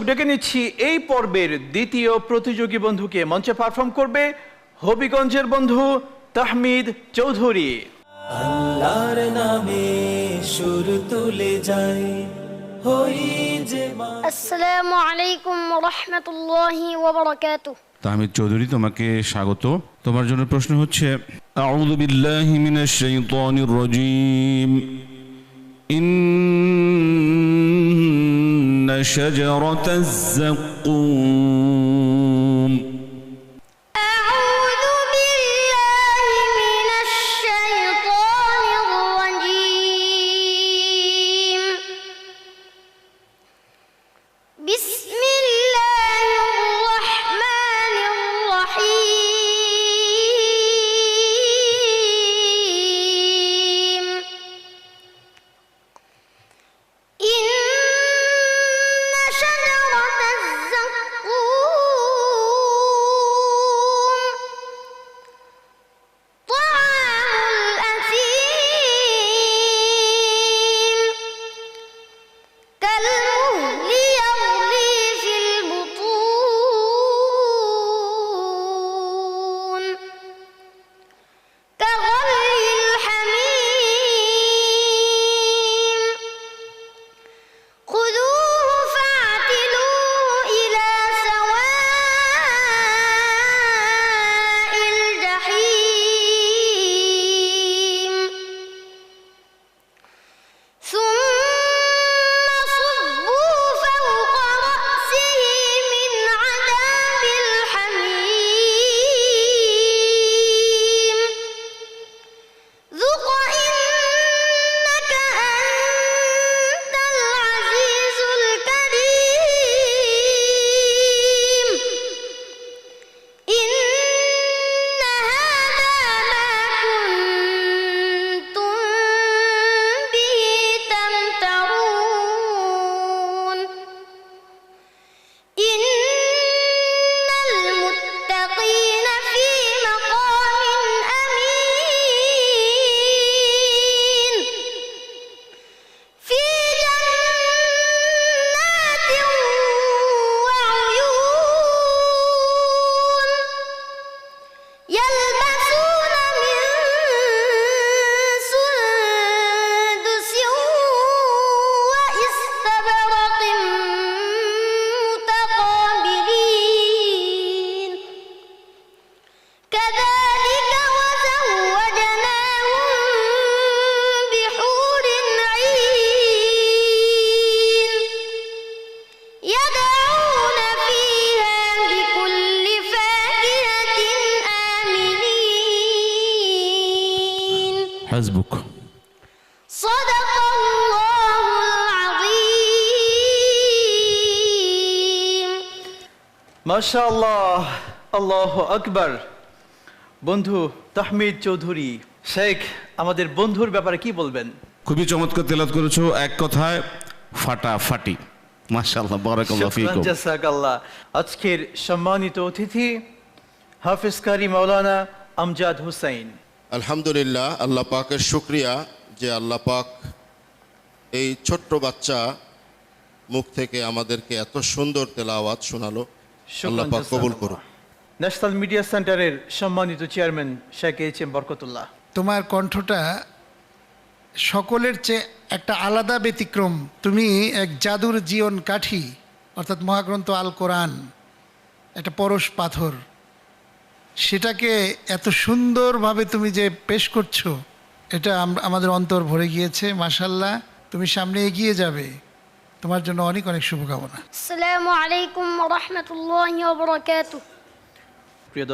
ডেকে নিচ্ছি এই পর্বের দ্বিতীয় প্রতিযোগী বন্ধুকে। মঞ্চে পারফর্ম করবে হবিগঞ্জের বন্ধু তাহমিদ চৌধুরী। আল্লাহর নামে সুর তুলে যায় হই যে আসসালামু আলাইকুম ওয়া রাহমাতুল্লাহি ওয়া বারাকাতুহু। তাহমিদ চৌধুরী, তোমাকে স্বাগত। তোমার জন্য প্রশ্ন হচ্ছে, আউযু বিল্লাহি মিনাশ শাইতানির রাজীম। ইন্না শাজারাতাজ যাক্কুম। আউযু বিল্লাহি মিনাশ শাইতানির রাজীম। বিসমিল্লাহির রাহমানির রাহিম। ইন্না শাজারাতাজ যাক্কুম طعام الأثيم كالمهل يغلي في البطون كغلي الحميم خذوه فاعتلوه إلى سواء الجحيم ثم صبوا فوق رأسه من عذاب الحميم ذق إنك أنت العزيز الكريم إن هذا ما كنتم به تمترون إن المتقين في مقام أمين في جنات وعيون يلبسون من سندس وإستبرق متقابلين كذلك وزوجناهم بحور عين يدعون فيها بكل فاكهة آمنين হাসবুক। صدق الله العظيم মাশাআল্লাহ, আল্লাহু আকবার। বন্ধু তাহমিদ চৌধুরী, শেখ আমাদের বন্ধুর ব্যাপারে কি বলবেন? খুবই চমৎকার তেলাওয়াত করেছো, এক কথায় ফাটাফাটি। মাশাআল্লাহ, বারাকাল্লাহু শুকরান ফিকুম। জাযাকাল্লাহ। আজকের সম্মানিত অতিথি হাফেজ কারি মাওলানা আমজাদ হুসাইন। আলহামদুলিল্লাহ, আল্লাহ পাকের শুক্রিয়া যে আল্লাহ পাক এই ছোট্ট বাচ্চা মুখ থেকে আমাদেরকে এত সুন্দর তেলাওয়াত শোনালো। আল্লাহ পাক কবুল করুন। ন্যাশনাল মিডিয়া সেন্টারের সম্মানিত চেয়ারম্যান শেখ এইচ.এম. বরকতুল্লাহ। তোমার কণ্ঠটা সকলের চেয়ে একটা আলাদা ব্যতিক্রম। তুমি এক জাদুর জীবন কাঠি, অর্থাৎ মহাগ্রন্থ আল কোরআন, একটা পরশ পাথর, সেটাকে এত সুন্দরভাবে তুমি যে পেশ করছো, এটা আমাদের অন্তর ভরে গিয়েছে। মাশাআল্লাহ, তুমি সামনে এগিয়ে যাবে। তোমার জন্য অনেক অনেক শুভকামনা। আসসালামু আলাইকুম ওয়া রাহমাতুল্লাহি ওয়া বারাকাতুহু। প্রিয় দর্শক।